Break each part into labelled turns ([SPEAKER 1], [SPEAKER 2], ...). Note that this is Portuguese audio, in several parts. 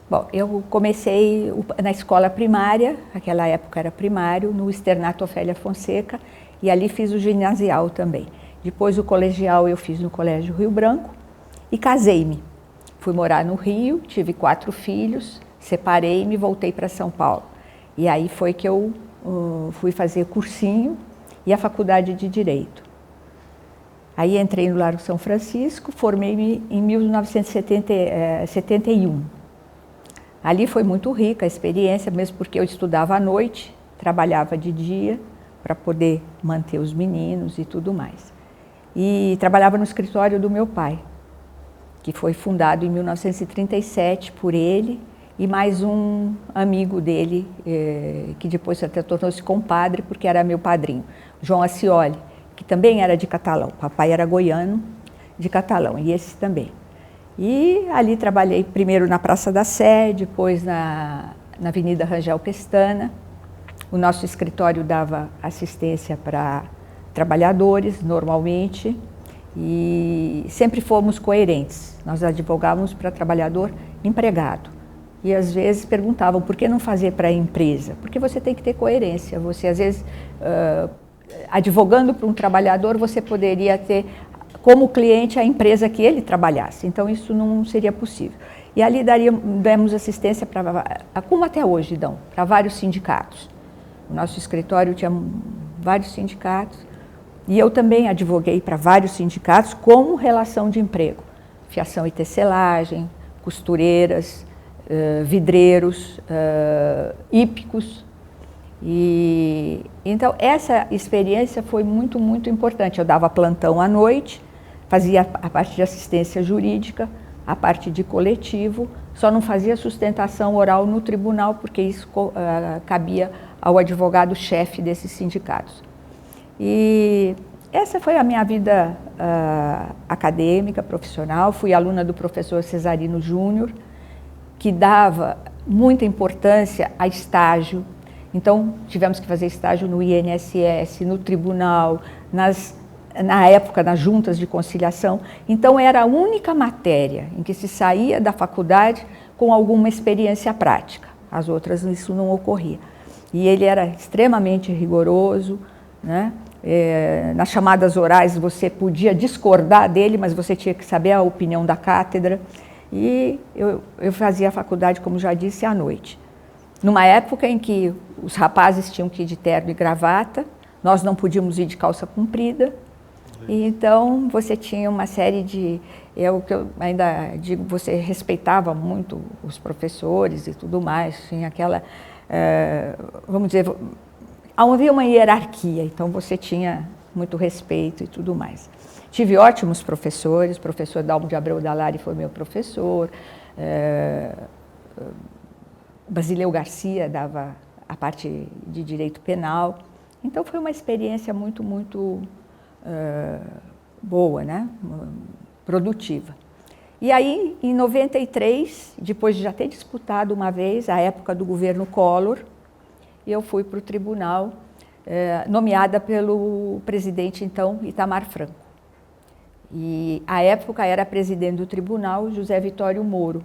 [SPEAKER 1] Bom, eu comecei na escola primária, naquela época era primário, no Externato Ofélia Fonseca, e ali fiz o ginasial também. Depois o colegial eu fiz no Colégio Rio Branco e casei-me. Fui morar no Rio, tive 4 filhos, separei-me e voltei para São Paulo. E aí foi que eu fui fazer cursinho e a faculdade de Direito. Aí entrei no Largo São Francisco, formei-me em 1971. Ali foi muito rica a experiência, mesmo porque eu estudava à noite, trabalhava de dia para poder manter os meninos e tudo mais. E trabalhava no escritório do meu pai, que foi fundado em 1937 por ele e mais um amigo dele, que depois até tornou-se compadre, porque era meu padrinho, João Acioli, que também era de Catalão. Papai era goiano, de Catalão, e esse também. E ali trabalhei primeiro na Praça da Sé, depois na Avenida Rangel Pestana. O nosso escritório dava assistência para trabalhadores, normalmente, e sempre fomos coerentes. Nós advogávamos para trabalhador empregado. E às vezes perguntavam, por que não fazer para a empresa? Porque você tem que ter coerência. Você, às vezes, advogando para um trabalhador, você poderia ter como cliente a empresa que ele trabalhasse. Então, isso não seria possível. E ali demos assistência, como até hoje dão, para vários sindicatos. O nosso escritório tinha vários sindicatos e eu também advoguei para vários sindicatos como relação de emprego. Fiação e tecelagem, costureiras, vidreiros, hípicos. E então, essa experiência foi muito, muito importante. Eu dava plantão à noite, fazia a parte de assistência jurídica, a parte de coletivo, só não fazia sustentação oral no tribunal, porque isso cabia ao advogado-chefe desses sindicatos. E essa foi a minha vida acadêmica, profissional. Fui aluna do professor Cesarino Júnior, que dava muita importância a estágio. Então, tivemos que fazer estágio no INSS, no tribunal, na época, nas juntas de conciliação. Então, era a única matéria em que se saía da faculdade com alguma experiência prática. As outras, isso não ocorria. E ele era extremamente rigoroso, né? Nas chamadas orais, você podia discordar dele, mas você tinha que saber a opinião da cátedra. E eu fazia a faculdade, como já disse, à noite. Numa época em que os rapazes tinham que ir de terno e gravata, nós não podíamos ir de calça comprida. E então você tinha uma série de... o que eu ainda digo, você respeitava muito os professores e tudo mais. Tinha aquela... vamos dizer... havia uma hierarquia, então você tinha muito respeito e tudo mais. Tive ótimos professores, o professor Dalmo de Abreu Dalari foi meu professor, Basileu Garcia dava a parte de direito penal. Então foi uma experiência muito, muito boa, né? Produtiva. E aí, em 93, depois de já ter disputado uma vez, a época do governo Collor, eu fui para o tribunal, nomeada pelo presidente, então, Itamar Franco. E, à época, era presidente do tribunal José Vitório Moro,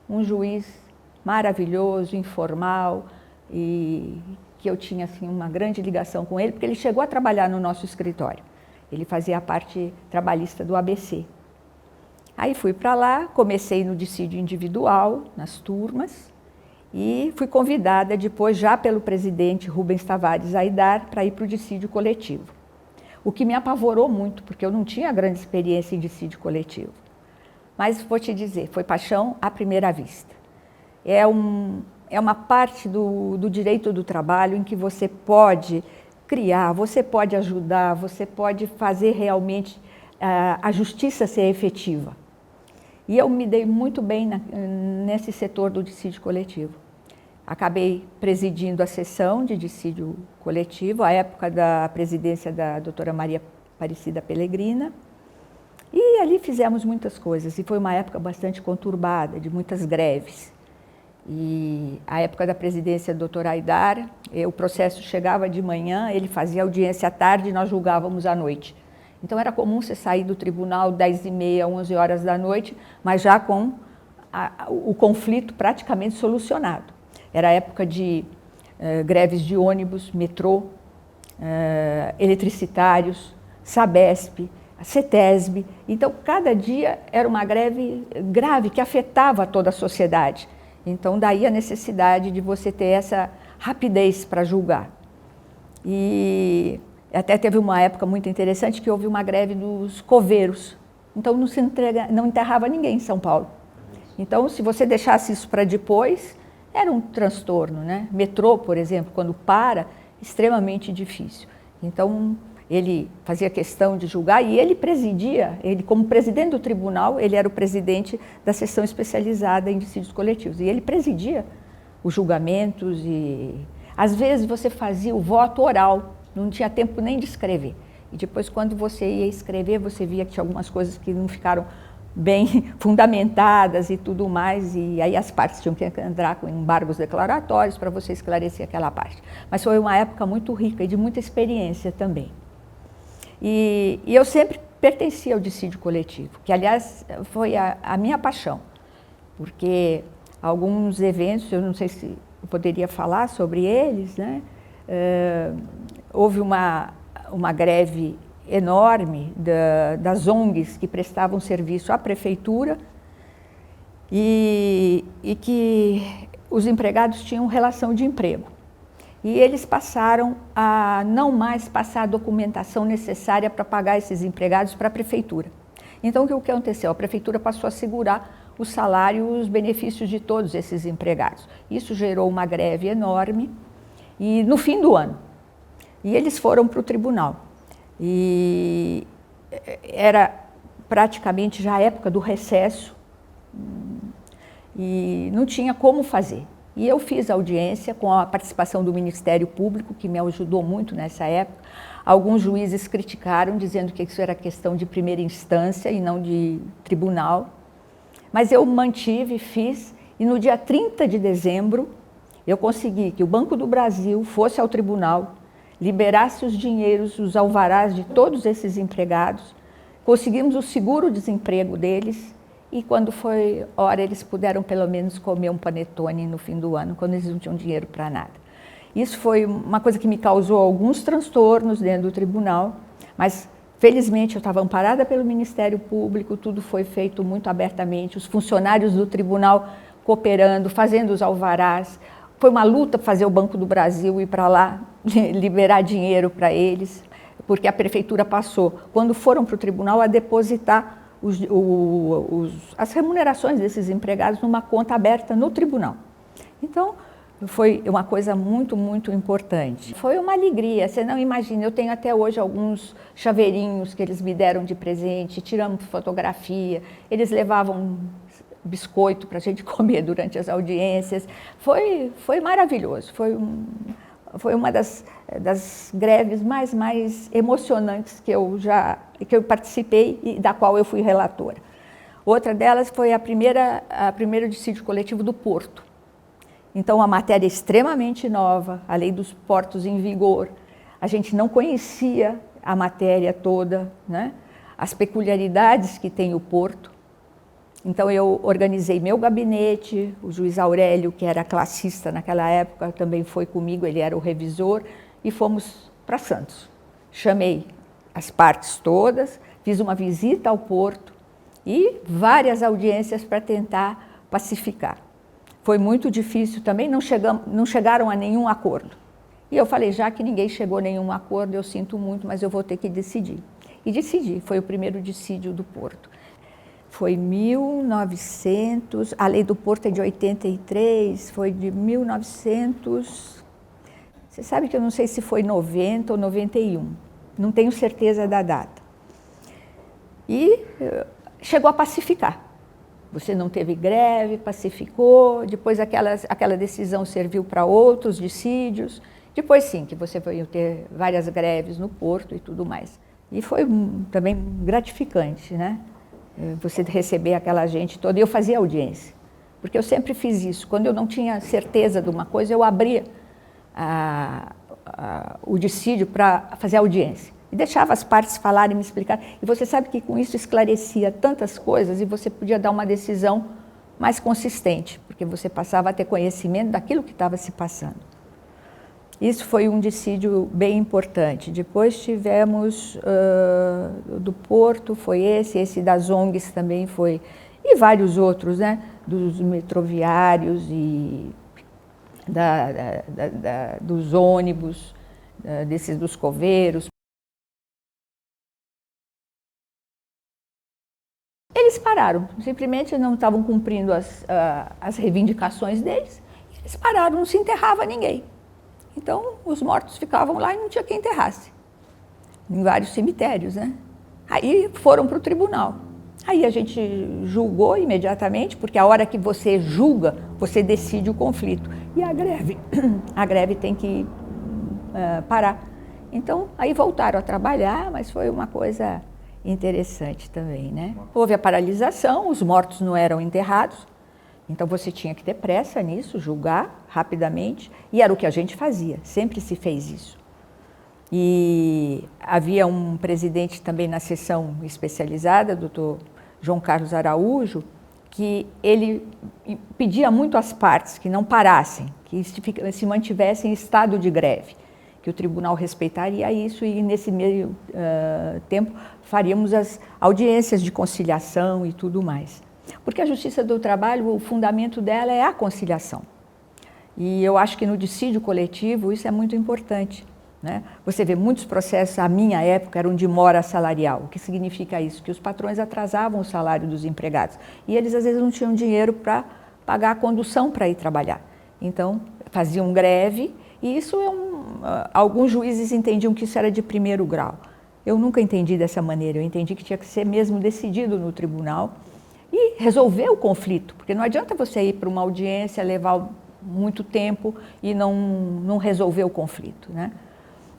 [SPEAKER 1] um juiz maravilhoso, informal, e que eu tinha assim, uma grande ligação com ele, porque ele chegou a trabalhar no nosso escritório. Ele fazia a parte trabalhista do ABC. Aí fui para lá, comecei no dissídio individual, nas turmas, e fui convidada depois, já pelo presidente Rubens Tavares Aidar, para ir para o dissídio coletivo. O que me apavorou muito, porque eu não tinha grande experiência em dissídio coletivo. Mas vou te dizer, foi paixão à primeira vista. É uma parte do direito do trabalho em que você pode criar, você pode ajudar, você pode fazer realmente a justiça ser efetiva. E eu me dei muito bem nesse setor do dissídio coletivo. Acabei presidindo a sessão de dissídio coletivo, à época da presidência da doutora Maria Aparecida Pellegrina, e ali fizemos muitas coisas, e foi uma época bastante conturbada, de muitas greves. E a época da presidência do doutor Aidar, o processo chegava de manhã, ele fazia audiência à tarde e nós julgávamos à noite. Então era comum você sair do tribunal 10h30, 11 horas da noite, mas já com o conflito praticamente solucionado. Era a época de greves de ônibus, metrô, eletricitários, Sabesp, CETESB. Então, cada dia era uma greve grave que afetava toda a sociedade. Então, daí a necessidade de você ter essa rapidez para julgar. E até teve uma época muito interessante que houve uma greve dos coveiros. Então, não enterrava ninguém em São Paulo. Então, se você deixasse isso para depois, era um transtorno, né? Metrô, por exemplo, quando para, extremamente difícil. Então, ele fazia questão de julgar e ele presidia, ele como presidente do tribunal, ele era o presidente da seção especializada em dissídios coletivos. E ele presidia os julgamentos e, às vezes, você fazia o voto oral, não tinha tempo nem de escrever. E depois, quando você ia escrever, você via que tinha algumas coisas que não ficaram bem fundamentadas e tudo mais, e aí as partes tinham que entrar com embargos declaratórios para você esclarecer aquela parte. Mas foi uma época muito rica e de muita experiência também. E eu sempre pertencia ao dissídio coletivo, que, aliás, foi a minha paixão, porque alguns eventos, eu não sei se eu poderia falar sobre eles, né? Houve uma greve enorme das ONGs que prestavam serviço à prefeitura e que os empregados tinham relação de emprego. E eles passaram a não mais passar a documentação necessária para pagar esses empregados para a prefeitura. Então, o que aconteceu? A prefeitura passou a segurar o salário e os benefícios de todos esses empregados. Isso gerou uma greve enorme e no fim do ano. E eles foram para o tribunal. E era praticamente já a época do recesso e não tinha como fazer. E eu fiz audiência com a participação do Ministério Público, que me ajudou muito nessa época. Alguns juízes criticaram, dizendo que isso era questão de primeira instância e não de tribunal. Mas eu mantive, fiz, e no dia 30 de dezembro, eu consegui que o Banco do Brasil fosse ao tribunal, liberasse os dinheiros, os alvarás de todos esses empregados, conseguimos o seguro-desemprego deles, e quando foi hora, eles puderam pelo menos comer um panetone no fim do ano, quando eles não tinham dinheiro para nada. Isso foi uma coisa que me causou alguns transtornos dentro do tribunal, mas felizmente eu estava amparada pelo Ministério Público, tudo foi feito muito abertamente, os funcionários do tribunal cooperando, fazendo os alvarás. Foi uma luta fazer o Banco do Brasil ir para lá, liberar dinheiro para eles, porque a prefeitura passou, quando foram para o tribunal, a depositar as remunerações desses empregados numa conta aberta no tribunal. Então, foi uma coisa muito, muito importante. Foi uma alegria, você não imagina, eu tenho até hoje alguns chaveirinhos que eles me deram de presente, tiramos fotografia, eles levavam biscoito para a gente comer durante as audiências. Foi maravilhoso, foi uma das greves mais emocionantes que eu participei e da qual eu fui relatora. Outra delas foi a primeiro dissídio coletivo do Porto. Então, a matéria é extremamente nova, a lei dos portos em vigor. A gente não conhecia a matéria toda, né? As peculiaridades que tem o Porto. Então, eu organizei meu gabinete, o juiz Aurélio, que era classista naquela época, também foi comigo, ele era o revisor, e fomos para Santos. Chamei as partes todas, fiz uma visita ao Porto e várias audiências para tentar pacificar. Foi muito difícil também, não chegaram a nenhum acordo. E eu falei, já que ninguém chegou a nenhum acordo, eu sinto muito, mas eu vou ter que decidir. E decidi, foi o primeiro dissídio do Porto. Foi 1900, a lei do Porto é de 83, foi de 1900, você sabe que eu não sei se foi 90 ou 91, não tenho certeza da data. E chegou a pacificar. Você não teve greve, pacificou, depois aquela decisão serviu para outros dissídios, depois sim, que você veio ter várias greves no Porto e tudo mais. E foi também gratificante, né? Você receber aquela gente toda, e eu fazia audiência, porque eu sempre fiz isso, quando eu não tinha certeza de uma coisa, eu abria o dissídio para fazer audiência, e deixava as partes falarem e me explicar, e você sabe que com isso esclarecia tantas coisas, e você podia dar uma decisão mais consistente, porque você passava a ter conhecimento daquilo que estava se passando. Isso foi um dissídio bem importante. Depois tivemos do Porto, foi esse das ONGs também foi, e vários outros, né? Dos metroviários e dos ônibus, desses dos coveiros. Eles pararam, simplesmente não estavam cumprindo as reivindicações deles, eles pararam, não se enterrava ninguém. Então, os mortos ficavam lá e não tinha quem enterrasse, em vários cemitérios, né? Aí foram para o tribunal. Aí a gente julgou imediatamente, porque a hora que você julga, você decide o conflito. E a greve tem que parar. Então, aí voltaram a trabalhar, mas foi uma coisa interessante também, né? Houve a paralisação, os mortos não eram enterrados, então você tinha que ter pressa nisso, julgar rapidamente, e era o que a gente fazia, sempre se fez isso. E havia um presidente também na seção especializada, doutor João Carlos Araújo, que ele pedia muito às partes que não parassem, que se mantivessem em estado de greve, que o tribunal respeitaria isso e nesse meio tempo faríamos as audiências de conciliação e tudo mais. Porque a Justiça do Trabalho, o fundamento dela é a conciliação. E eu acho que no dissídio coletivo isso é muito importante, né? Você vê muitos processos, à minha época, eram de mora salarial. O que significa isso? Que os patrões atrasavam o salário dos empregados e eles às vezes não tinham dinheiro para pagar a condução para ir trabalhar. Então, faziam greve e isso alguns juízes entendiam que isso era de primeiro grau. Eu nunca entendi dessa maneira, eu entendi que tinha que ser mesmo decidido no tribunal e resolver o conflito, porque não adianta você ir para uma audiência, levar muito tempo e não resolver o conflito, né?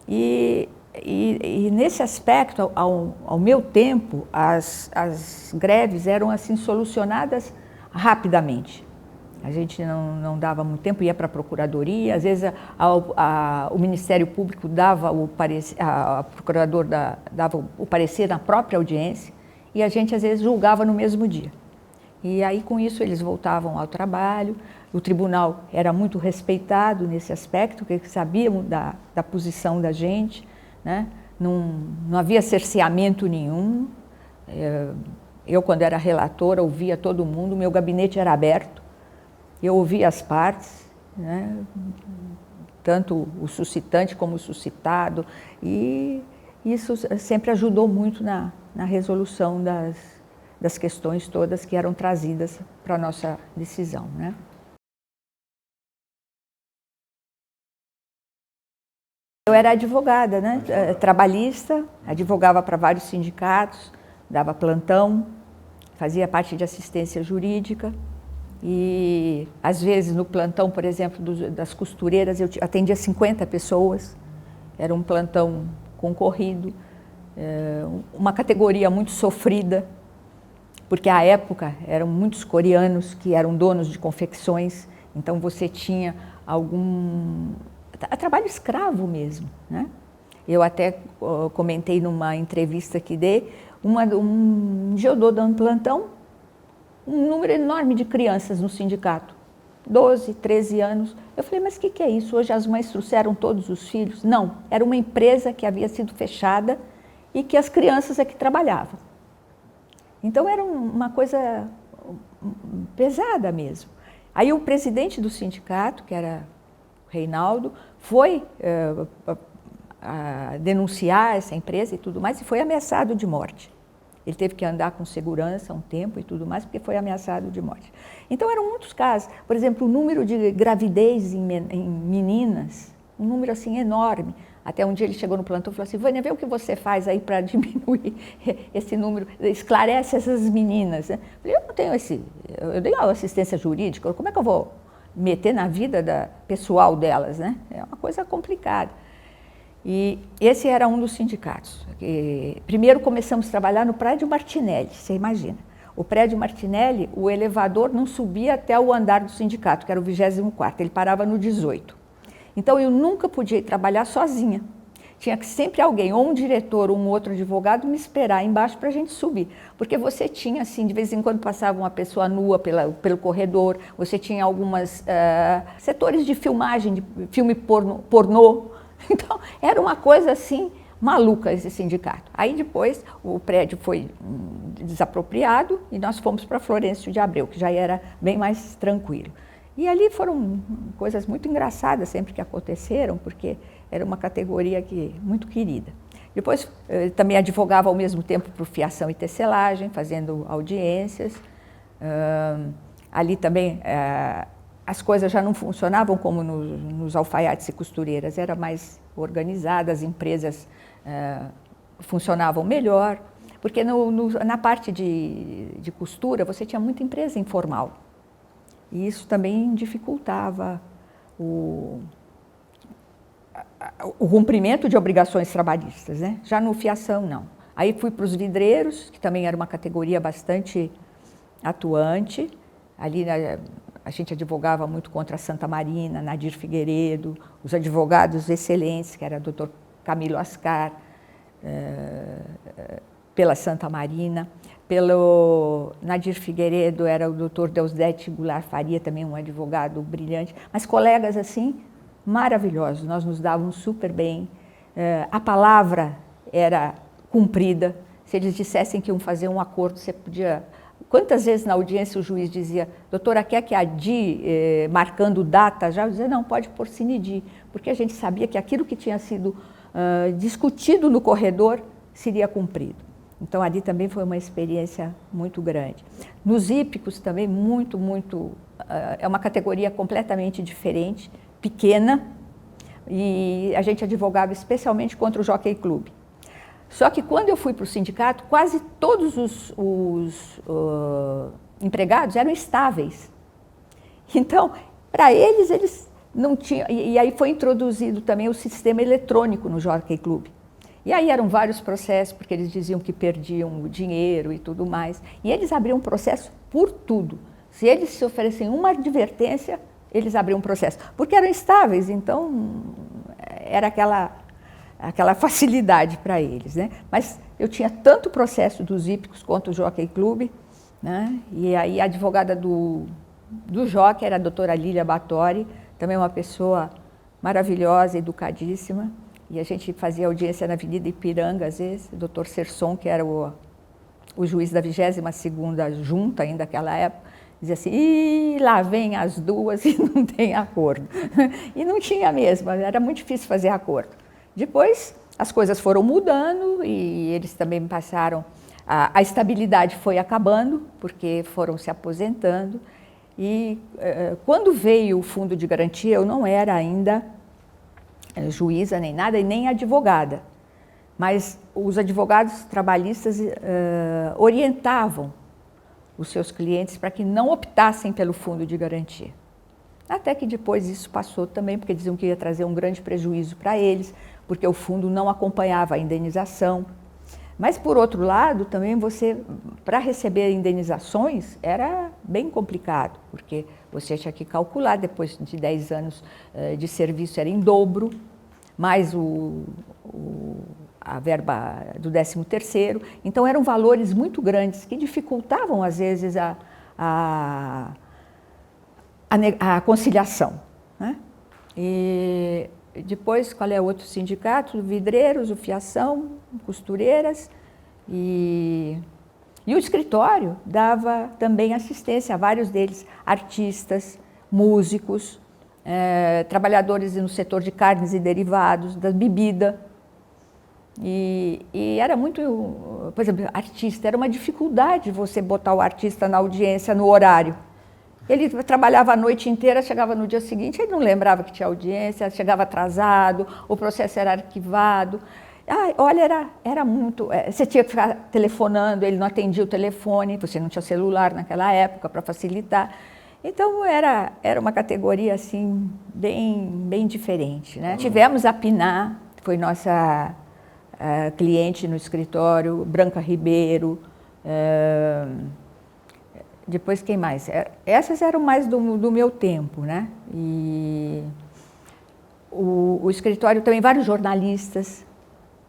[SPEAKER 1] E nesse aspecto, ao meu tempo, as greves eram assim solucionadas rapidamente. A gente não dava muito tempo, ia para a procuradoria, às vezes o Ministério Público dava o parecer, a procurador dava o parecer na própria audiência e a gente às vezes julgava no mesmo dia. E aí com isso eles voltavam ao trabalho, o tribunal era muito respeitado nesse aspecto, porque eles sabiam da posição da gente, né? Não havia cerceamento nenhum. Eu, quando era relatora, ouvia todo mundo, meu gabinete era aberto, eu ouvia as partes, né? Tanto o suscitante como o suscitado, e isso sempre ajudou muito na resolução das questões todas que eram trazidas para a nossa decisão, né? Eu era advogada, né? Trabalhista, advogava para vários sindicatos, dava plantão, fazia parte de assistência jurídica e, às vezes, no plantão, por exemplo, das costureiras, eu atendia 50 pessoas, era um plantão concorrido, uma categoria muito sofrida, porque à época eram muitos coreanos que eram donos de confecções, então você tinha trabalho escravo mesmo, né? Eu até comentei numa entrevista que dei, um dia eu dou dando plantão, um número enorme de crianças no sindicato, 12, 13 anos. Eu falei, mas o que é isso? Hoje as mães trouxeram todos os filhos? Não, era uma empresa que havia sido fechada e que as crianças é que trabalhavam. Então era uma coisa pesada mesmo. Aí o presidente do sindicato, que era o Reinaldo, foi denunciar essa empresa e tudo mais e foi ameaçado de morte. Ele teve que andar com segurança um tempo e tudo mais porque foi ameaçado de morte. Então eram muitos casos. Por exemplo, o número de gravidez em meninas, um número assim enorme. Até um dia ele chegou no plantão e falou assim, Vânia, vê o que você faz aí para diminuir esse número, esclarece essas meninas. Eu falei, eu não tenho eu dei assistência jurídica, como é que eu vou meter na vida pessoal delas, né? É uma coisa complicada. E esse era um dos sindicatos. Primeiro começamos a trabalhar no prédio Martinelli, você imagina. O prédio Martinelli, o elevador não subia até o andar do sindicato, que era o 24º, ele parava no 18. Então eu nunca podia ir trabalhar sozinha. tinha que sempre alguém, ou um diretor ou um outro advogado, me esperar embaixo para a gente subir. Porque você tinha, assim, de vez em quando passava uma pessoa nua pelo corredor, você tinha alguns setores de filmagem, de filme pornô. Então, era uma coisa assim, maluca esse sindicato. Aí depois o prédio foi desapropriado e nós fomos para Florencio de Abreu, que já era bem mais tranquilo. E ali foram coisas muito engraçadas sempre que aconteceram, porque era uma categoria muito querida. Depois também advogava ao mesmo tempo por fiação e tecelagem, fazendo audiências. Ali também as coisas já não funcionavam como nos alfaiates e costureiras, era mais organizada, as empresas funcionavam melhor, porque na parte de costura você tinha muita empresa informal. E isso também dificultava o cumprimento de obrigações trabalhistas, né? Já no fiação, não. Aí fui para os vidreiros, que também era uma categoria bastante atuante. Ali a gente advogava muito contra a Santa Marina, Nadir Figueiredo, os advogados excelentes, que era o Dr. Camilo Ascar, pela Santa Marina. Pelo Nadir Figueiredo era o Dr. Deusdete Goulart Faria, também um advogado brilhante. Mas colegas assim, maravilhosos, nós nos dávamos super bem. A palavra era cumprida. Se eles dissessem que iam fazer um acordo, você podia... Quantas vezes na audiência o juiz dizia, doutora, quer que adie, marcando data já? Eu dizia, não, pode pôr sine-die, porque a gente sabia que aquilo que tinha sido discutido no corredor seria cumprido. Então, ali também foi uma experiência muito grande. Nos hípicos também, é uma categoria completamente diferente, pequena, e a gente advogava especialmente contra o Jockey Club. Só que quando eu fui para o sindicato, quase todos os empregados eram estáveis. Então, para eles não tinham... E aí foi introduzido também o sistema eletrônico no Jockey Club. E aí eram vários processos, porque eles diziam que perdiam o dinheiro e tudo mais. E eles abriam processo por tudo. Se eles se oferecem uma advertência, eles abriam um processo. Porque eram estáveis, então era aquela facilidade para eles, né? Mas eu tinha tanto processo dos hípicos quanto o Jockey Club, né? E aí a advogada do Jockey era a doutora Lília Batori, também uma pessoa maravilhosa, educadíssima. E a gente fazia audiência na Avenida Ipiranga, às vezes, o doutor Serson, que era o juiz da 22ª junta, ainda naquela época, dizia assim, lá vem as duas e não tem acordo. E não tinha mesmo, era muito difícil fazer acordo. Depois, as coisas foram mudando e eles também passaram, a estabilidade foi acabando, porque foram se aposentando. E quando veio o fundo de garantia, eu não era ainda juíza nem nada e nem advogada, mas os advogados trabalhistas orientavam os seus clientes para que não optassem pelo fundo de garantia. Até que depois isso passou também, porque diziam que ia trazer um grande prejuízo para eles, porque o fundo não acompanhava a indenização. Mas, por outro lado, também para receber indenizações, era bem complicado, porque você tinha que calcular, depois de 10 anos de serviço era em dobro, mais a verba do 13º. Então, eram valores muito grandes que dificultavam, às vezes, a conciliação, né? E depois, qual é o outro sindicato? Vidreiros, o Fiação, costureiras e o escritório dava também assistência a vários deles, artistas, músicos, trabalhadores no setor de carnes e derivados, da bebida. E era muito, por exemplo, artista, era uma dificuldade você botar o artista na audiência no horário. Ele trabalhava a noite inteira, chegava no dia seguinte, ele não lembrava que tinha audiência, chegava atrasado, o processo era arquivado. Olha, era muito... Você tinha que ficar telefonando, ele não atendia o telefone, você não tinha celular naquela época para facilitar. Então, era uma categoria assim, bem diferente, né? Tivemos a Piná, foi nossa cliente no escritório, Branca Ribeiro... Depois, quem mais? Essas eram mais do meu tempo, né? E o escritório também, vários jornalistas,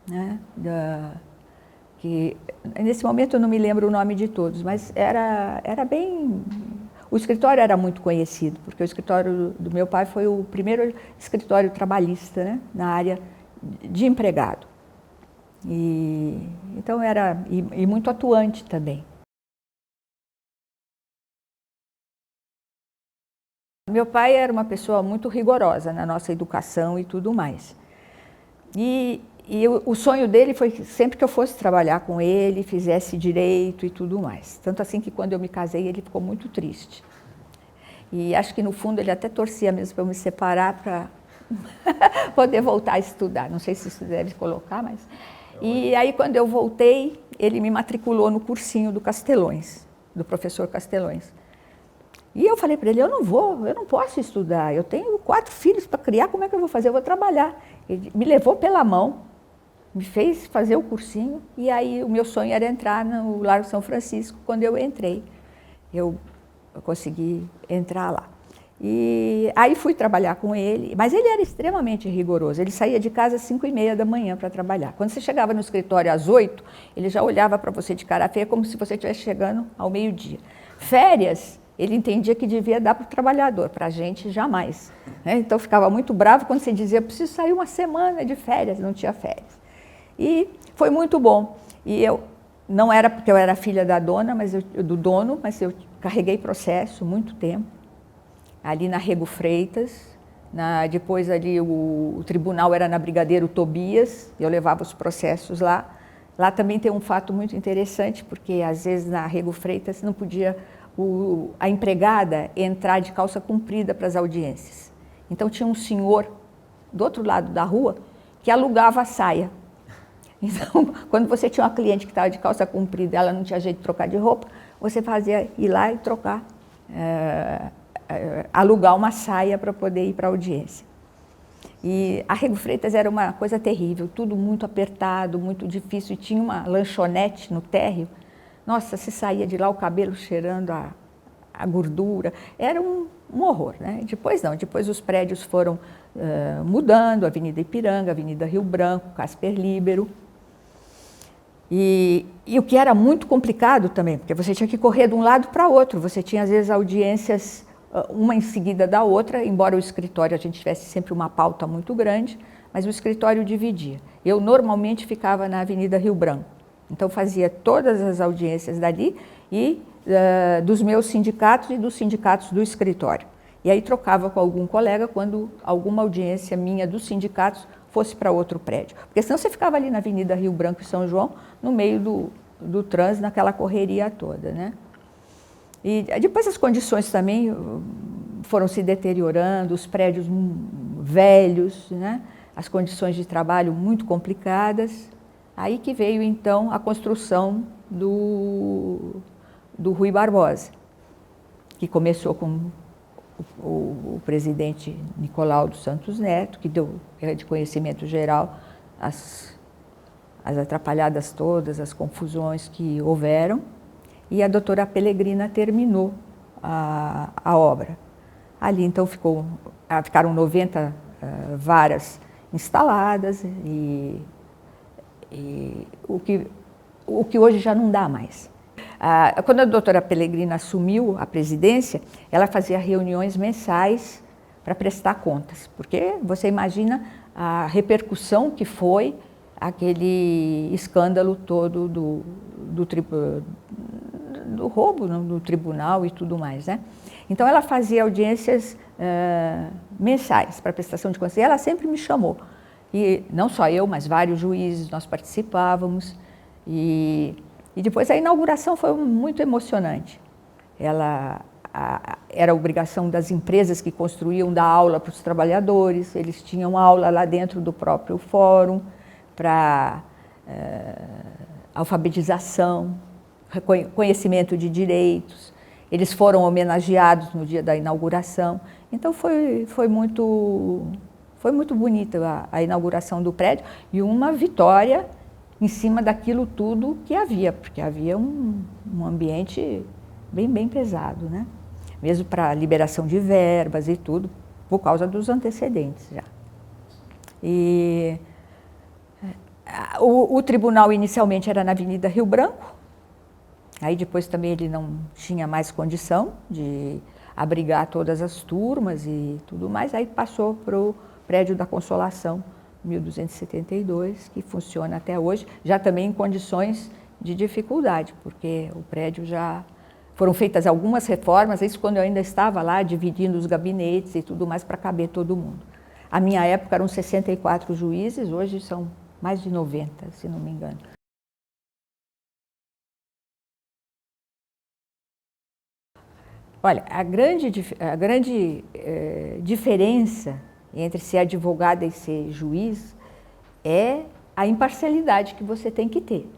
[SPEAKER 1] né? Que nesse momento eu não me lembro o nome de todos, mas era bem... O escritório era muito conhecido, porque o escritório do meu pai foi o primeiro escritório trabalhista, né? Na área de empregado. Então era muito atuante também. Meu pai era uma pessoa muito rigorosa na nossa educação e tudo mais. E o sonho dele foi que sempre que eu fosse trabalhar com ele, fizesse direito e tudo mais. Tanto assim que quando eu me casei, ele ficou muito triste. E acho que no fundo ele até torcia mesmo para eu me separar para poder voltar a estudar. Não sei se isso deve colocar, mas... E aí quando eu voltei, ele me matriculou no cursinho do Castelões, do professor Castelões. E eu falei para ele, eu não posso estudar, eu tenho 4 filhos para criar, como é que eu vou fazer? Eu vou trabalhar. Ele me levou pela mão, me fez fazer o cursinho, e aí o meu sonho era entrar no Largo São Francisco. Quando eu entrei, eu consegui entrar lá. E aí fui trabalhar com ele, mas ele era extremamente rigoroso, ele saía de casa às 5h30 da manhã para trabalhar. Quando você chegava no escritório às 8h, ele já olhava para você de cara feia, como se você estivesse chegando ao meio-dia. Férias, ele entendia que devia dar para o trabalhador, para a gente jamais, né? Então ficava muito bravo quando você dizia, preciso sair uma semana de férias, não tinha férias. E foi muito bom. E eu não era porque eu era filha da dona, do dono, mas eu carreguei processo muito tempo, ali na Rego Freitas. Depois ali o tribunal era na Brigadeiro Tobias, eu levava os processos lá. Lá também tem um fato muito interessante, porque às vezes na Rego Freitas não podia a empregada entrar de calça comprida para as audiências. Então tinha um senhor do outro lado da rua que alugava a saia. Então, quando você tinha uma cliente que estava de calça comprida, ela não tinha jeito de trocar de roupa, você fazia ir lá e trocar, alugar uma saia para poder ir para a audiência. E a Rego Freitas era uma coisa terrível, tudo muito apertado, muito difícil, e tinha uma lanchonete no térreo. Nossa, se saía de lá o cabelo cheirando a gordura, era um horror, né? Depois não, depois os prédios foram mudando, Avenida Ipiranga, Avenida Rio Branco, Casper Líbero. E o que era muito complicado também, porque você tinha que correr de um lado para outro, você tinha às vezes audiências uma em seguida da outra, embora o escritório a gente tivesse sempre uma pauta muito grande, mas o escritório dividia. Eu normalmente ficava na Avenida Rio Branco, então fazia todas as audiências dali e dos meus sindicatos e dos sindicatos do escritório. E aí trocava com algum colega quando alguma audiência minha dos sindicatos fosse para outro prédio. Porque senão você ficava ali na Avenida Rio Branco e São João, no meio do trânsito, naquela correria toda, né? E depois as condições também foram se deteriorando, os prédios velhos, né? As condições de trabalho muito complicadas. Aí que veio, então, a construção do Rui Barbosa, que começou com o presidente Nicolau dos Santos Neto, que deu de conhecimento geral as atrapalhadas todas, as confusões que houveram, e a doutora Pelegrina terminou a obra. Ali, então, ficaram 90 varas instaladas, e o que hoje já não dá mais. Quando a doutora Pelegrina assumiu a presidência, ela fazia reuniões mensais para prestar contas, porque você imagina a repercussão que foi aquele escândalo todo do roubo no tribunal e tudo mais, né? Então ela fazia audiências mensais para prestação de contas, e ela sempre me chamou. E não só eu, mas vários juízes, nós participávamos, e depois a inauguração foi muito emocionante. Era obrigação das empresas que construíam dar aula para os trabalhadores, eles tinham aula lá dentro do próprio fórum para alfabetização, conhecimento de direitos. Eles foram homenageados no dia da inauguração. Então foi muito bonita a inauguração do prédio e uma vitória em cima daquilo tudo que havia, porque havia um ambiente bem pesado, né? Mesmo para liberação de verbas e tudo, por causa dos antecedentes já. E O tribunal inicialmente era na Avenida Rio Branco, aí depois também ele não tinha mais condição de abrigar todas as turmas e tudo mais, aí passou para o prédio da Consolação, 1272, que funciona até hoje, já também em condições de dificuldade, porque o prédio já foram feitas algumas reformas, isso quando eu ainda estava lá, dividindo os gabinetes e tudo mais para caber todo mundo. A minha época eram 64 juízes, hoje são mais de 90, se não me engano. Olha, a grande diferença entre ser advogada e ser juiz é a imparcialidade que você tem que ter.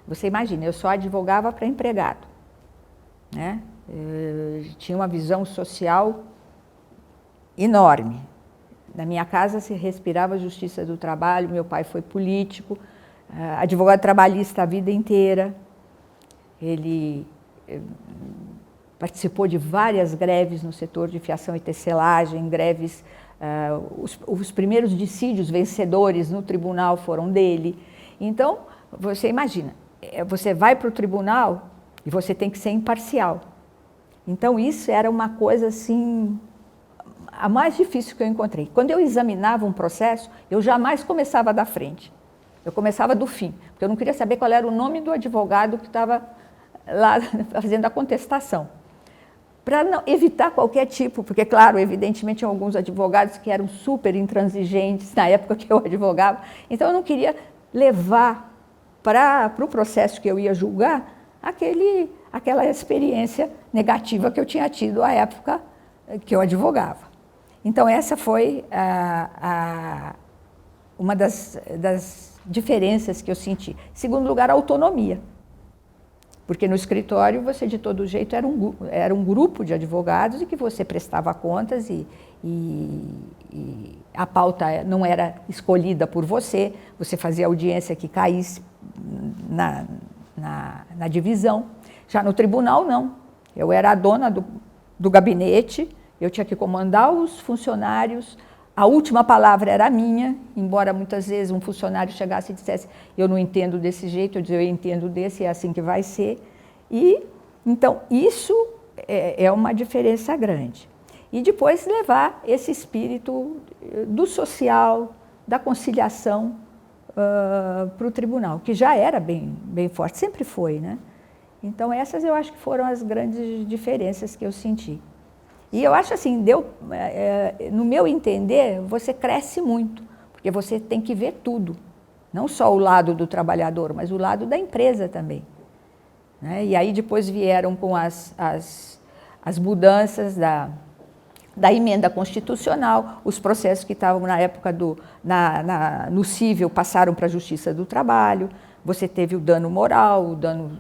[SPEAKER 1] Você imagina, eu só advogava para empregado, né? Eu tinha uma visão social enorme. Na minha casa se respirava a justiça do trabalho, meu pai foi político, advogado trabalhista a vida inteira. Ele participou de várias greves no setor de fiação e tecelagem, greves, os primeiros dissídios vencedores no tribunal foram dele. Então, você imagina, você vai para o tribunal e você tem que ser imparcial. Então, isso era uma coisa assim, a mais difícil que eu encontrei. Quando eu examinava um processo, eu jamais começava da frente. Eu começava do fim, porque eu não queria saber qual era o nome do advogado que estava lá fazendo a contestação. Para evitar qualquer tipo, porque, claro, evidentemente, tinha alguns advogados que eram super intransigentes na época que eu advogava, então eu não queria levar para o processo que eu ia julgar aquela experiência negativa que eu tinha tido à época que eu advogava. Então, essa foi uma das diferenças que eu senti. Em segundo lugar, a autonomia. Porque no escritório, você de todo jeito era um grupo de advogados e que você prestava contas e a pauta não era escolhida por você, você fazia a audiência que caísse na divisão. Já no tribunal, não. Eu era a dona do gabinete, eu tinha que comandar os funcionários, a última palavra era minha, embora muitas vezes um funcionário chegasse e dissesse eu não entendo desse jeito, eu dizia eu entendo desse, é assim que vai ser. E, então, isso é uma diferença grande. E depois levar esse espírito do social, da conciliação para o tribunal, que já era bem forte, sempre foi, né? Então, essas eu acho que foram as grandes diferenças que eu senti. E eu acho assim, no meu entender, você cresce muito, porque você tem que ver tudo, não só o lado do trabalhador, mas o lado da empresa também. Né? E aí depois vieram com as mudanças da emenda constitucional, os processos que estavam na época no cível passaram para a Justiça do Trabalho, você teve o dano moral, o dano,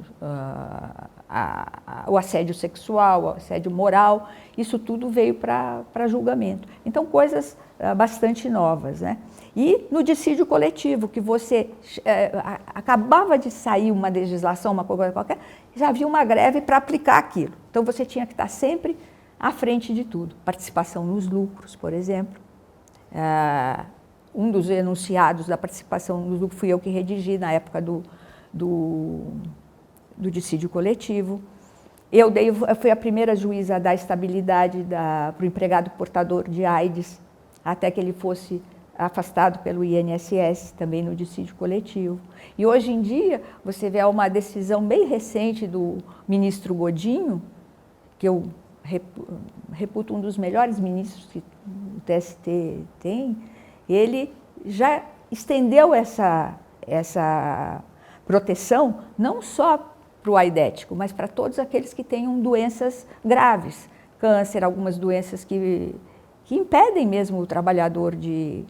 [SPEAKER 1] o assédio sexual, o assédio moral, isso tudo veio para julgamento. Então, coisas bastante novas, né? E no dissídio coletivo, que você acabava de sair uma legislação, uma coisa qualquer, já havia uma greve para aplicar aquilo. Então, você tinha que estar sempre à frente de tudo. Participação nos lucros, por exemplo. Um dos enunciados da participação nos lucros fui eu que redigi na época do dissídio coletivo. Eu fui a primeira juíza a dar estabilidade para o empregado portador de AIDS, até que ele fosse afastado pelo INSS, também no dissídio coletivo. E hoje em dia, você vê uma decisão bem recente do ministro Godinho, que eu reputo um dos melhores ministros que o TST tem, ele já estendeu essa proteção não só para o aidético, mas para todos aqueles que tenham doenças graves, câncer, algumas doenças que impedem mesmo o trabalhador de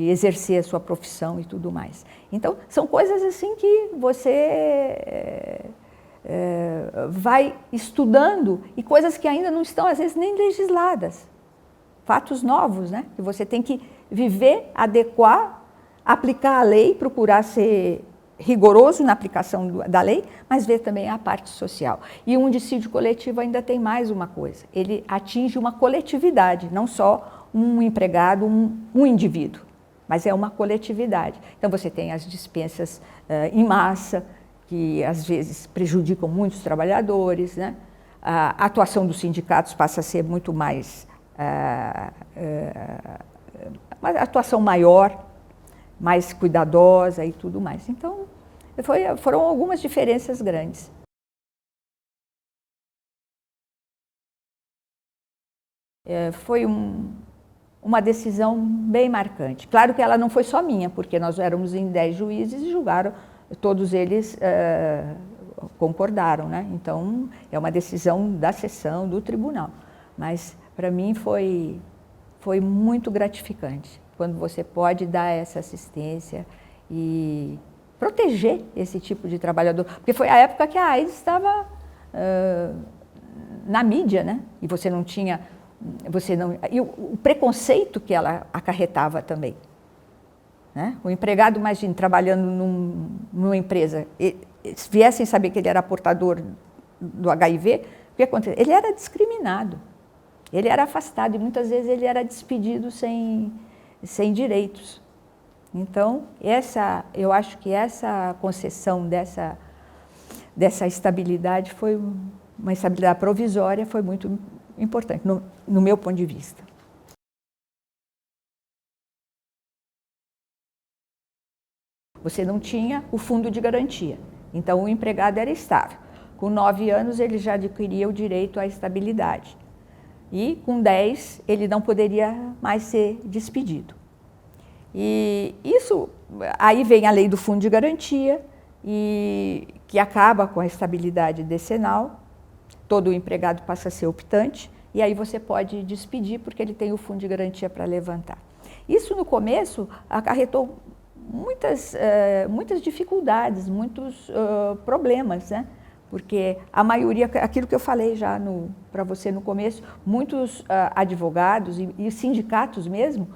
[SPEAKER 1] exercer a sua profissão e tudo mais. Então, são coisas assim que você vai estudando e coisas que ainda não estão, às vezes, nem legisladas. Fatos novos, né? Que você tem que viver, adequar, aplicar a lei, procurar ser rigoroso na aplicação da lei, mas ver também a parte social. E um dissídio coletivo ainda tem mais uma coisa, ele atinge uma coletividade, não só um empregado, um indivíduo, mas é uma coletividade. Então você tem as dispensas em massa, que às vezes prejudicam muitos trabalhadores, né? A atuação dos sindicatos passa a ser muito mais, uma atuação maior, mais cuidadosa e tudo mais. Então, foram algumas diferenças grandes. Foi uma decisão bem marcante. Claro que ela não foi só minha, porque nós éramos em 10 juízes e julgaram, todos eles concordaram, né? Então, é uma decisão da sessão, do tribunal. Mas, para mim, foi muito gratificante, quando você pode dar essa assistência e proteger esse tipo de trabalhador. Porque foi a época que a AIDS estava na mídia, né? E você não tinha... e o preconceito que ela acarretava também. Né? O empregado, imagine, trabalhando numa empresa, se viessem saber que ele era portador do HIV, o que aconteceu? Ele era discriminado, ele era afastado e muitas vezes ele era despedido sem direitos. Então, eu acho que essa concessão dessa estabilidade foi uma estabilidade provisória, foi muito importante, no meu ponto de vista. Você não tinha o fundo de garantia, então o empregado era estável. Com 9 anos ele já adquiria o direito à estabilidade e com 10 ele não poderia mais ser despedido. E isso, aí vem a lei do fundo de garantia, que acaba com a estabilidade decenal, todo empregado passa a ser optante, e aí você pode despedir porque ele tem o fundo de garantia para levantar. Isso no começo acarretou muitas dificuldades, muitos problemas, né? Porque a maioria, aquilo que eu falei já para você no começo, muitos advogados e sindicatos mesmo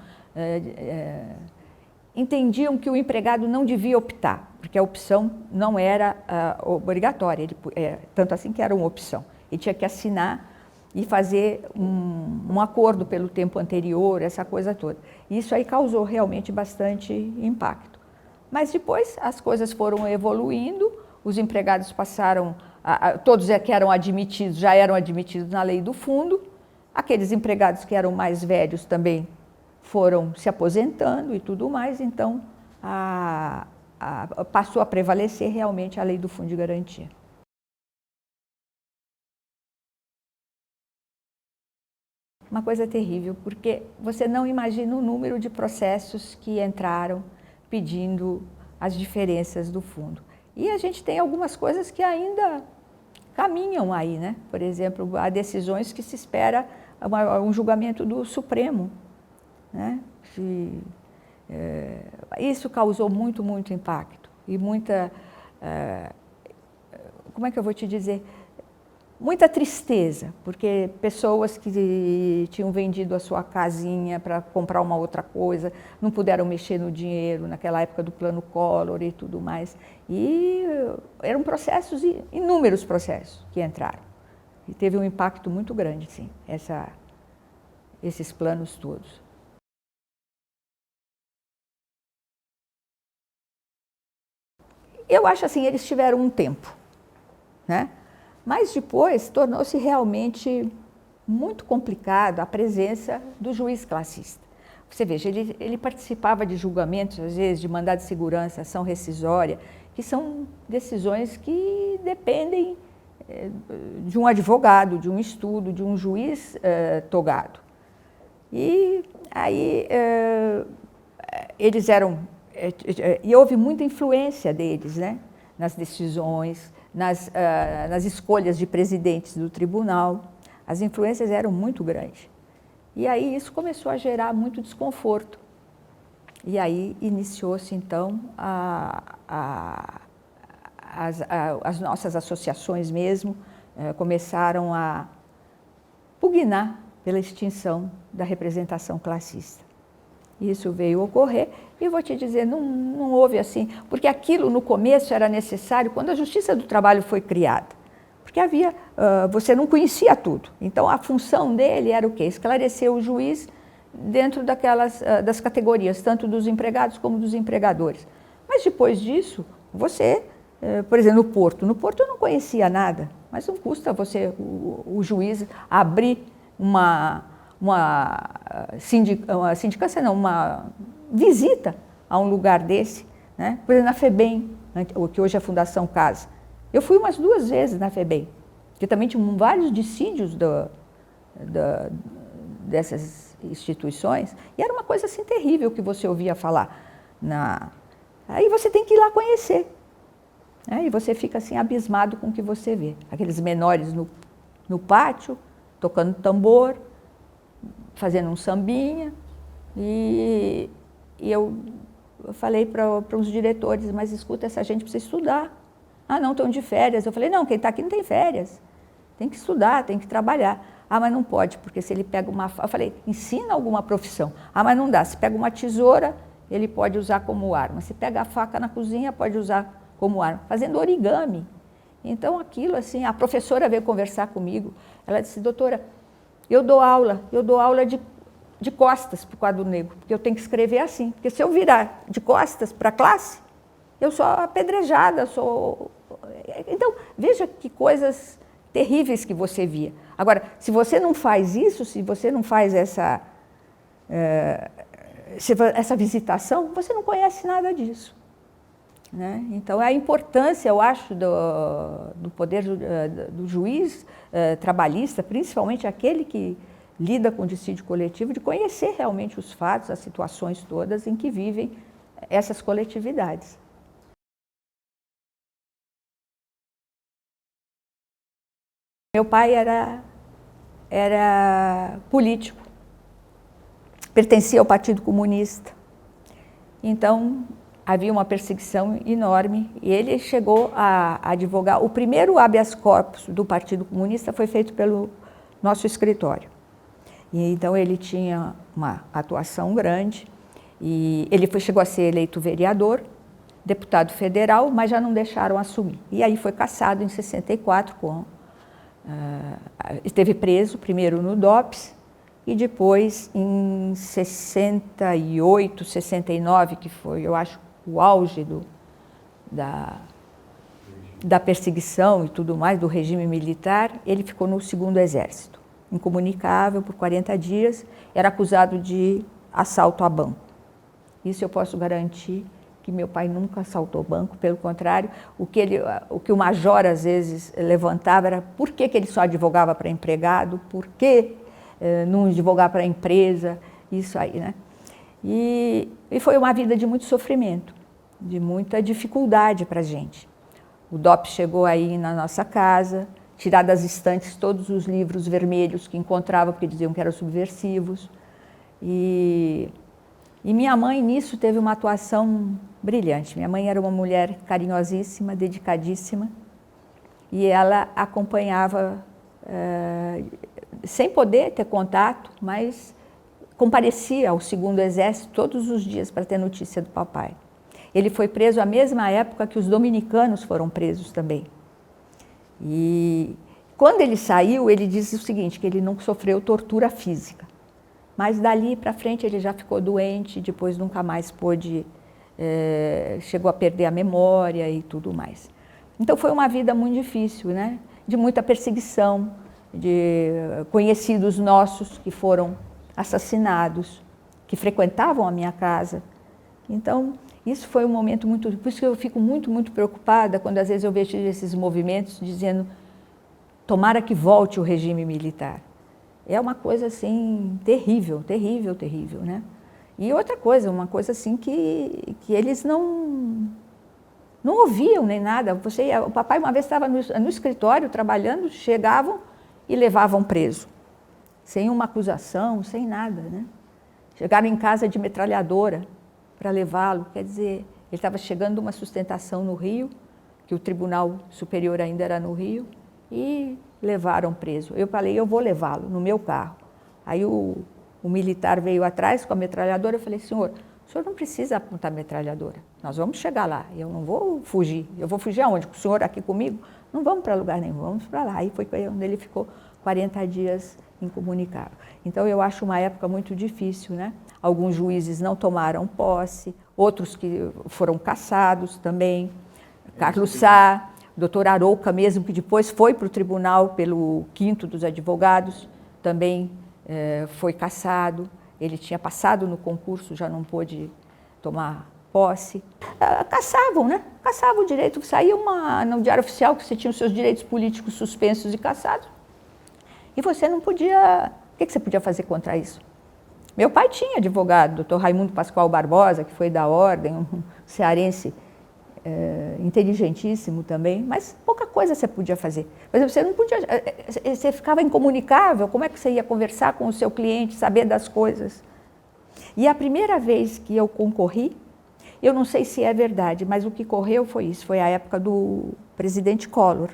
[SPEAKER 1] entendiam que o empregado não devia optar, porque a opção não era obrigatória, tanto assim que era uma opção. Ele tinha que assinar e fazer um acordo pelo tempo anterior, essa coisa toda. Isso aí causou realmente bastante impacto. Mas depois as coisas foram evoluindo, os empregados passaram, todos que eram admitidos, já eram admitidos na lei do fundo, aqueles empregados que eram mais velhos também foram se aposentando e tudo mais, então passou a prevalecer realmente a lei do fundo de garantia. Uma coisa terrível, porque você não imagina o número de processos que entraram pedindo as diferenças do fundo. E a gente tem algumas coisas que ainda caminham aí, né? Por exemplo, há decisões que se espera um julgamento do Supremo, né? Isso causou muito impacto e muita, como é que eu vou te dizer? Muita tristeza, porque pessoas que tinham vendido a sua casinha para comprar uma outra coisa, não puderam mexer no dinheiro naquela época do Plano Collor e tudo mais. E eram processos, inúmeros processos que entraram. E teve um impacto muito grande, sim, esses planos todos. Eu acho assim, eles tiveram um tempo, né? Mas depois tornou-se realmente muito complicado a presença do juiz classista. Você veja, ele participava de julgamentos, às vezes, de mandado de segurança, ação rescisória, que são decisões que dependem de um advogado, de um estudo, de um juiz togado. E aí eles eram... E houve muita influência deles, né, nas decisões, nas escolhas de presidentes do tribunal. As influências eram muito grandes. E aí isso começou a gerar muito desconforto. E aí iniciou-se, então, as nossas associações mesmo começaram a pugnar pela extinção da representação classista. Isso veio ocorrer e vou te dizer, não houve assim, porque aquilo no começo era necessário quando a Justiça do Trabalho foi criada, porque você não conhecia tudo, então a função dele era o quê? Esclarecer o juiz dentro das categorias, tanto dos empregados como dos empregadores. Mas depois disso, você, por exemplo, no Porto eu não conhecia nada, mas não custa você, o juiz, abrir uma sindicância, não, uma visita a um lugar desse, né? Por exemplo, na FEBEM, o que hoje é a Fundação Casa. Eu fui umas 2 vezes na FEBEM, porque também tinha vários dissídios dessas instituições, e era uma coisa assim terrível que você ouvia falar. Aí você tem que ir lá conhecer, né? E você fica assim abismado com o que você vê. Aqueles menores no pátio, tocando tambor, fazendo um sambinha, e eu falei para os diretores, mas escuta, essa gente precisa estudar. Ah, não, estão de férias. Eu falei, não, quem está aqui não tem férias, tem que estudar, tem que trabalhar. Ah, mas não pode, porque se ele pega uma... Eu falei, ensina alguma profissão. Ah, mas não dá, se pega uma tesoura, ele pode usar como arma. Se pega a faca na cozinha, pode usar como arma. Fazendo origami. Então, aquilo assim, a professora veio conversar comigo. Ela disse, doutora, eu dou aula de costas para o quadro negro, porque eu tenho que escrever assim. Porque se eu virar de costas para a classe, eu sou apedrejada, Então, veja que coisas terríveis que você via. Agora, se você não faz isso, se você não faz essa visitação, você não conhece nada disso, né? Então, a importância, eu acho, do poder do juiz trabalhista, principalmente aquele que lida com dissídio coletivo, de conhecer realmente os fatos, as situações todas em que vivem essas coletividades. Meu pai era político, pertencia ao Partido Comunista. Então, havia uma perseguição enorme e ele chegou a advogar. O primeiro habeas corpus do Partido Comunista foi feito pelo nosso escritório. E, então, ele tinha uma atuação grande e ele chegou a ser eleito vereador, deputado federal, mas já não deixaram assumir. E aí foi cassado em 64 esteve preso, primeiro no DOPS, e depois em 68, 69, que foi, eu acho, o auge da perseguição e tudo mais, do regime militar, ele ficou no 2º Exército, incomunicável por 40 dias, era acusado de assalto a banco. Isso eu posso garantir, que meu pai nunca assaltou banco, pelo contrário, o que o major às vezes levantava era por que ele só advogava para empregado, por que não advogava para empresa, isso aí, né? E foi uma vida de muito sofrimento, de muita dificuldade para a gente. O DOPS chegou aí na nossa casa, tirar das estantes todos os livros vermelhos que encontrava, porque diziam que eram subversivos. E minha mãe, nisso, teve uma atuação brilhante. Minha mãe era uma mulher carinhosíssima, dedicadíssima, e ela acompanhava, sem poder ter contato, mas comparecia ao 2º Exército todos os dias para ter notícia do papai. Ele foi preso à mesma época que os dominicanos foram presos também. E quando ele saiu, ele disse o seguinte, que ele não sofreu tortura física. Mas dali para frente ele já ficou doente, depois nunca mais pôde, chegou a perder a memória e tudo mais. Então foi uma vida muito difícil, né? De muita perseguição, de conhecidos nossos que foram assassinados, que frequentavam a minha casa. Então isso foi um momento muito... Por isso que eu fico muito, muito preocupada quando às vezes eu vejo esses movimentos dizendo tomara que volte o regime militar. É uma coisa assim terrível, terrível, terrível, né? E outra coisa, uma coisa assim que eles não ouviam nem nada. O papai uma vez estava no escritório trabalhando, chegavam e levavam preso, sem uma acusação, sem nada, né? Chegaram em casa de metralhadora para levá-lo, quer dizer, ele estava chegando uma sustentação no Rio, que o Tribunal Superior ainda era no Rio, e levaram preso. Eu falei, eu vou levá-lo no meu carro. Aí o militar veio atrás com a metralhadora, eu falei, senhor, o senhor não precisa apontar a metralhadora, nós vamos chegar lá, eu não vou fugir. Eu vou fugir aonde? Com o senhor aqui comigo? Não vamos para lugar nenhum, vamos para lá. Aí foi onde ele ficou 40 dias incomunicável. Então eu acho uma época muito difícil, né? Alguns juízes não tomaram posse, outros que foram cassados também. Carlos Sá, doutor Arouca mesmo, que depois foi para o tribunal pelo 5º dos advogados, também foi cassado. Ele tinha passado no concurso, já não pôde tomar posse. Caçavam, né? Caçavam o direito. Saía no Diário Oficial que você tinha os seus direitos políticos suspensos e cassados. E você não podia... O que você podia fazer contra isso? Meu pai tinha advogado, doutor Raimundo Pascoal Barbosa, que foi da ordem, um cearense inteligentíssimo também, mas pouca coisa você podia fazer. Por exemplo, você não podia... Você ficava incomunicável, como é que você ia conversar com o seu cliente, saber das coisas? E a primeira vez que eu concorri, eu não sei se é verdade, mas o que correu foi isso, foi a época do presidente Collor.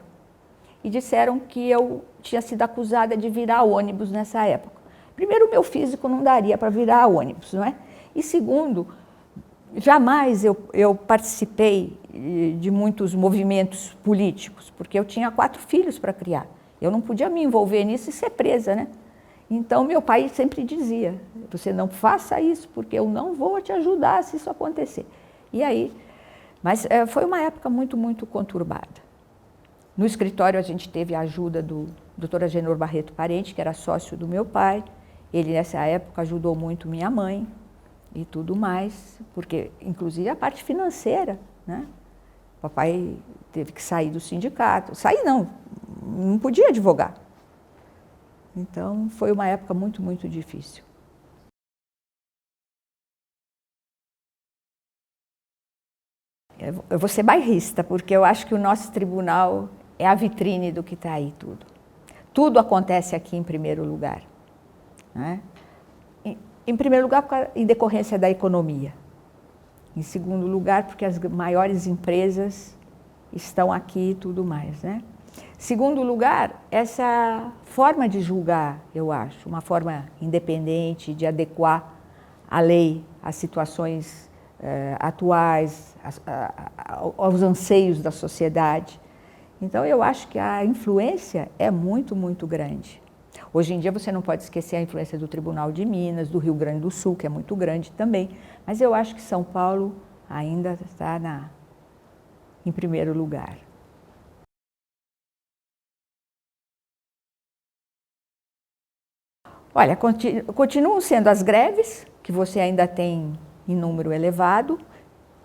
[SPEAKER 1] E disseram que eu tinha sido acusada de virar ônibus nessa época. Primeiro, o meu físico não daria para virar ônibus, não é? E segundo, jamais eu participei de muitos movimentos políticos, porque eu tinha 4 filhos para criar. Eu não podia me envolver nisso e ser presa, né? Então, meu pai sempre dizia, você não faça isso, porque eu não vou te ajudar se isso acontecer. E aí, mas foi uma época muito, muito conturbada. No escritório, a gente teve a ajuda do Dr. Agenor Barreto Parente, que era sócio do meu pai. Ele, nessa época, ajudou muito minha mãe e tudo mais, porque, inclusive, a parte financeira, né? O papai teve que sair do sindicato. Sair não podia advogar. Então, foi uma época muito, muito difícil. Eu vou ser bairrista, porque eu acho que o nosso tribunal é a vitrine do que está aí tudo. Tudo acontece aqui em primeiro lugar, né? Em primeiro lugar, em decorrência da economia. Em segundo lugar, porque as maiores empresas estão aqui e tudo mais, né? Segundo lugar, essa forma de julgar, eu acho, uma forma independente de adequar a lei às situações atuais, aos anseios da sociedade. Então, eu acho que a influência é muito, muito grande. Hoje em dia, você não pode esquecer a influência do Tribunal de Minas, do Rio Grande do Sul, que é muito grande também, mas eu acho que São Paulo ainda está em primeiro lugar. Olha, continuam sendo as greves, que você ainda tem em número elevado,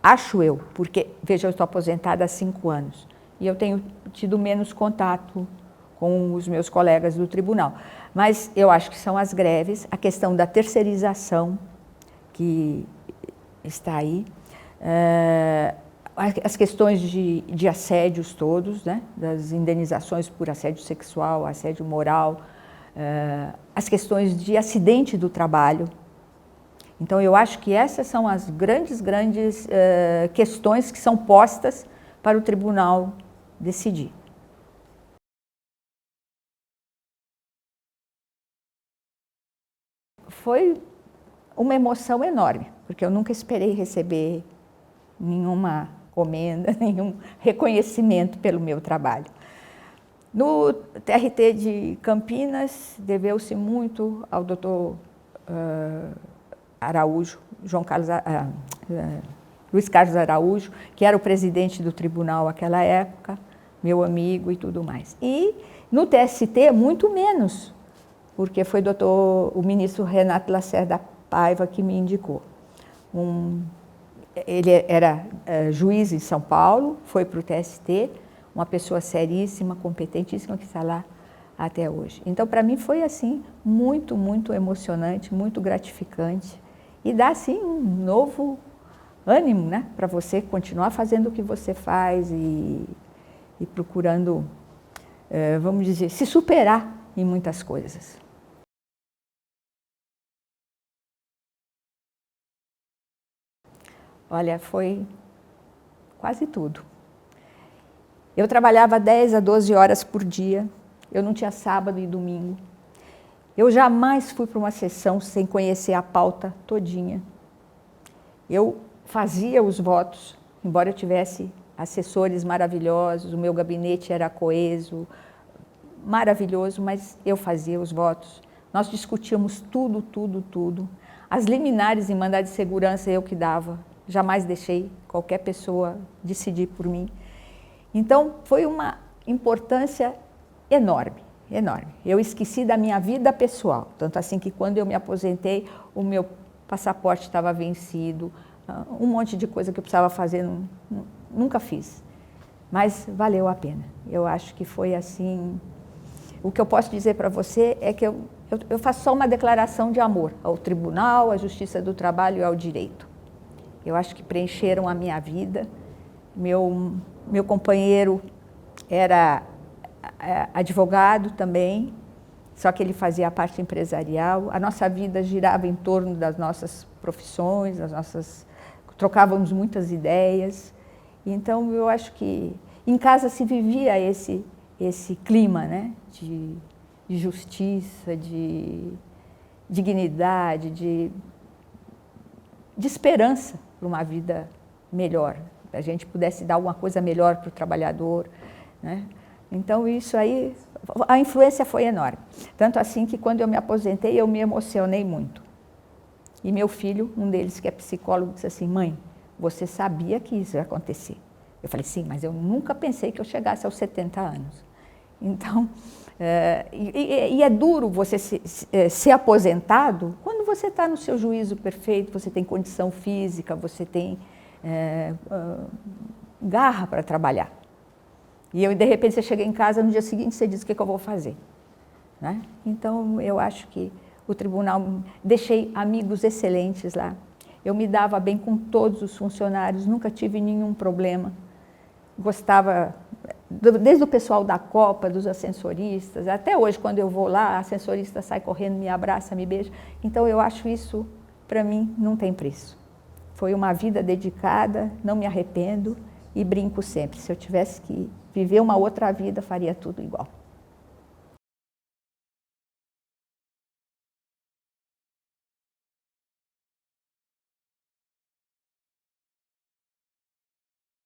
[SPEAKER 1] acho eu, porque, veja, eu estou aposentada há 5 anos e eu tenho tido menos contato com os meus colegas do tribunal. Mas eu acho que são as greves, a questão da terceirização que está aí, as questões de assédios todos, né? Das indenizações por assédio sexual, assédio moral, as questões de acidente do trabalho. Então, eu acho que essas são as grandes questões que são postas para o tribunal decidir. Foi uma emoção enorme, porque eu nunca esperei receber nenhuma comenda, nenhum reconhecimento pelo meu trabalho. No TRT de Campinas, deveu-se muito ao doutor Araújo, Luiz Carlos Araújo, que era o presidente do tribunal naquela época, meu amigo e tudo mais. E no TST, muito menos, porque foi o ministro Renato Lacerda Paiva que me indicou. Ele era juiz em São Paulo, foi para o TST, uma pessoa seríssima, competentíssima, que está lá até hoje. Então, para mim, foi assim, muito, muito emocionante, muito gratificante. E dá, assim, um novo ânimo, né, para você continuar fazendo o que você faz e procurando, vamos dizer, se superar em muitas coisas. Olha, foi quase tudo. Eu trabalhava 10 a 12 horas por dia, eu não tinha sábado e domingo. Eu jamais fui para uma sessão sem conhecer a pauta todinha. Eu fazia os votos, embora eu tivesse assessores maravilhosos, o meu gabinete era coeso, maravilhoso, mas eu fazia os votos. Nós discutíamos tudo, tudo, tudo. As liminares em mandado de segurança eu que dava. Jamais deixei qualquer pessoa decidir por mim. Então, foi uma importância enorme, enorme. Eu esqueci da minha vida pessoal. Tanto assim que quando eu me aposentei, o meu passaporte estava vencido, um monte de coisa que eu precisava fazer, nunca fiz. Mas valeu a pena. Eu acho que foi assim... O que eu posso dizer para você é que eu faço só uma declaração de amor ao tribunal, à Justiça do Trabalho e ao direito. Eu acho que preencheram a minha vida. Meu companheiro era advogado também, só que ele fazia a parte empresarial. A nossa vida girava em torno das nossas profissões, trocávamos muitas ideias. Então, eu acho que em casa se vivia esse clima, né, de justiça, de dignidade, de esperança para uma vida melhor, que a gente pudesse dar alguma coisa melhor para o trabalhador, né? Então, isso aí, a influência foi enorme. Tanto assim que quando eu me aposentei, eu me emocionei muito. E meu filho, um deles que é psicólogo, disse assim: mãe, você sabia que isso ia acontecer? Eu falei: sim, mas eu nunca pensei que eu chegasse aos 70 anos. Então, é duro você ser aposentado quando você está no seu juízo perfeito, você tem condição física, você tem garra para trabalhar. E de repente você chega em casa, no dia seguinte você diz: o que eu vou fazer? Né? Então, eu acho que o tribunal... Deixei amigos excelentes lá. Eu me dava bem com todos os funcionários, nunca tive nenhum problema. Gostava, desde o pessoal da Copa, dos ascensoristas, até hoje, quando eu vou lá, a ascensorista sai correndo, me abraça, me beija. Então, eu acho isso, para mim, não tem preço. Foi uma vida dedicada, não me arrependo e brinco sempre. Se eu tivesse que viver uma outra vida, faria tudo igual.